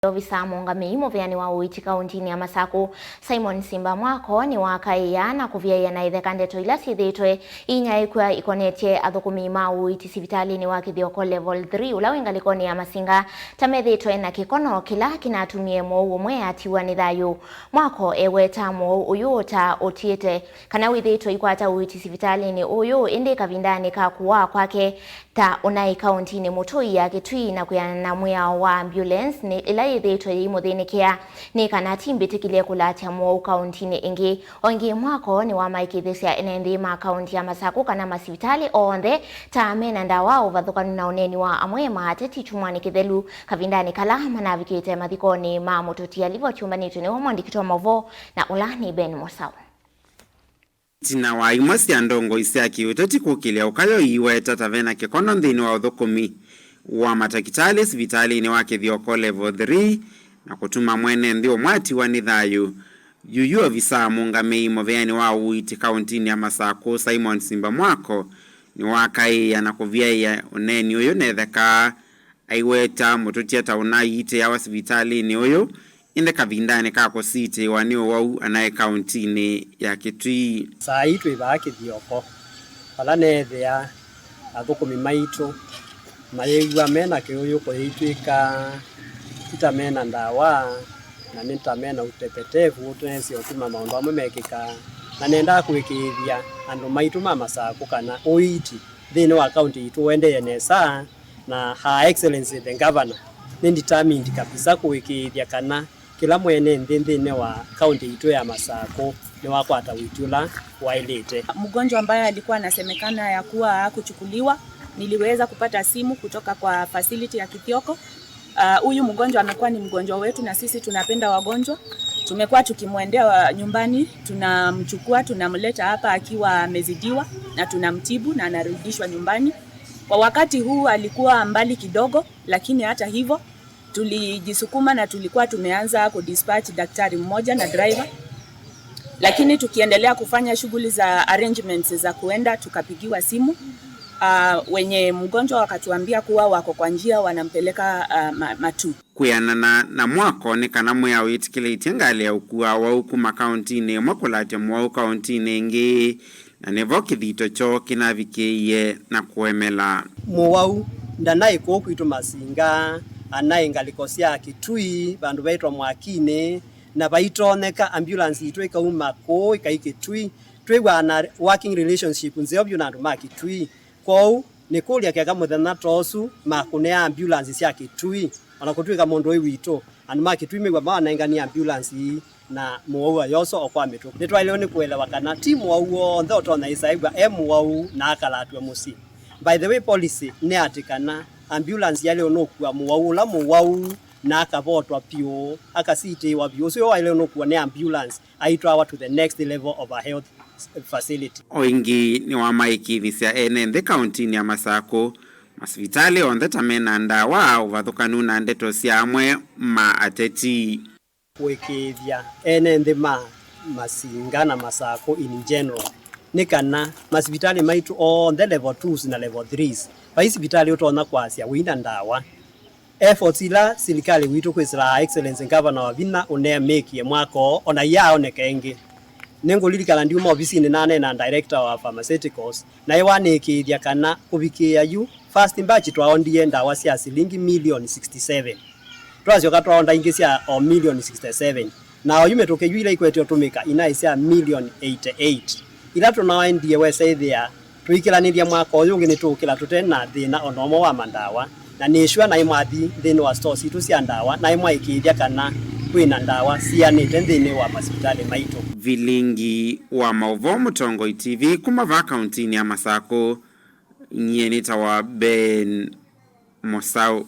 Ovisa Mongami muveani wa uiti kauntini ya Masako Simon Simba Mwako ni wakaiya na kuvyaiya na ithekande toila sithitwe inyaikwa ikonetie athukumi ma uiti sivitalini wa Kithioko level 3 ula wingalikoni ya Masinga tamethitwe na kikono kila kinatumie mwou umwe atiwa ni thayu. Mwako eweta mwou uyu ta otiete kana withitwe ikwata uiti sivitalini uyu indi kavindani ka kuwa kwake ta unai kauntini mutui ya Kitui na kuyana mwia wa ambulance ni ila ithitwe imuthinikia ni kana timbitikile kulatia mwou kauntini ingi ongi Mwako ni wa maikithisia enendi ma kaunti ya Masako kana masivitali onthe ta mena ndawa uvathukanu na uneni wa amwe maateti chumwani kithelu kavindani kala manavikite mathikoni ma mututia livo chumbanitwe ni wamondikitwa mavo na ulani Ben Mosau. Tina wa imwasi ya ndongo isiaki utoti kukilia ukayo iweta tavena kikono nthini wa uthukumi wa matakitali sivitali ni wa Kithioko level 3 na kutuma mwene nthio mwati wa nithayu. Yuyu Ovisa Mongami muveani wa uiti kauntini ya Masako Simon Simba Mwako ni wakaiya na kuvyaiya uneni uyu netheka aiweta mututia tauna ite ya wa sivitali ni uyu inde kavindani kako site wani wau anaye kauntini ya Kitui. Saa itwe ba Kithioko ala nethea athukumi maitu mayegwa mena kiuyu ko itwika itamena ndawa na nitamena utepetevu tunesi otuma maundu amwe mekika na nenda kwikithia andu maitu ma Masako kana uiti thini wa county itu wende nesa na Her Excellency the Governor ni determined kabisa kwikithia kana kila mwene nthini wa county itu ya Masako ni wakwata witula wailete. Mgonjwa ambaye alikuwa anasemekana ya kuwa kuchukuliwa, niliweza kupata simu kutoka kwa facility ya Kithioko. Huyu mgonjwa amekuwa ni mgonjwa wetu na sisi tunapenda wagonjwa. Tumekuwa tukimwendea nyumbani, tunamchukua, tunamleta hapa akiwa amezidiwa na tunamtibu na anarudishwa nyumbani. Kwa wakati huu alikuwa mbali kidogo, lakini hata hivyo tulijisukuma na tulikuwa tumeanza kudispatch daktari mmoja na driver. Lakini tukiendelea kufanya shughuli za arrangements za kuenda tukapigiwa simu. Wenye mgonjwa wakatuambia kuwa wako kwa njia wanampeleka Matu. Kuyana na Mwako ni kana mwea uitikile itiangali ya ukua wa ukuma kauntini mwakulate mwa kauntini ingi na nevo kithito cho kinavikiye na kuemela. Mwau ndanai kwitu Masinga anai ngalikosia Kitui bandu baitwa Mwakine na baitoneka ambulance itu ikauma ko ikaikitui twigwa na working relationship nzeo na andu ma Kitui kwau ni kulia kega muthena tosu makune ambulance cia Kitui ona kutwika mundu wito andu ma Kitui migwa bana ingania ambulance na muwa yoso okwa mitu ni twaile ni kuelewa kana timu wao ntho tona isaigwa wao na akalatwe musi. By the way policy ni atikana ambulance yale onokua muwau la muwau na akavotwa pio akasite wa bio so wale onokua ni ambulance aitwa to the next level of a health facility. Oingi ni wa maikithisia ene kauntini ya Masako masivitali onthe tamena ndawa uvathukanu na ndeto cia amwe ma ateti kwikithia ene Masinga na Masako in general ni kana masivitali maitu on the level 2s na level 3s pa isivitali utona kwasia wina ndawa efforts ila serikali witu kwisa Excellency Governor wa Vina unemekie Mwako ona ya onekenge nengo lilikala ndi ofisini nane na director wa pharmaceuticals na iwanekithia kana kubikia yu first batch twaondie ndawa cia shilingi million 67 twazioka twaonda ingi cia million 67 na yumetoke yu ila ikwetio tumika ina cia million 88 ila tunawaendie wesaithia tuikilaniria Mwako uyu ngi nitukila tutena thina onomo wa mandawa na nishwa na imwathi thini wa stores itu cia ndawa na imwaikithia kana kwina ndawa cianite thini wa masipitali maitu. Vilingi wa Mauvo Mutongo TV kumava kauntini ya Masako nyeni tawa Ben Mosau.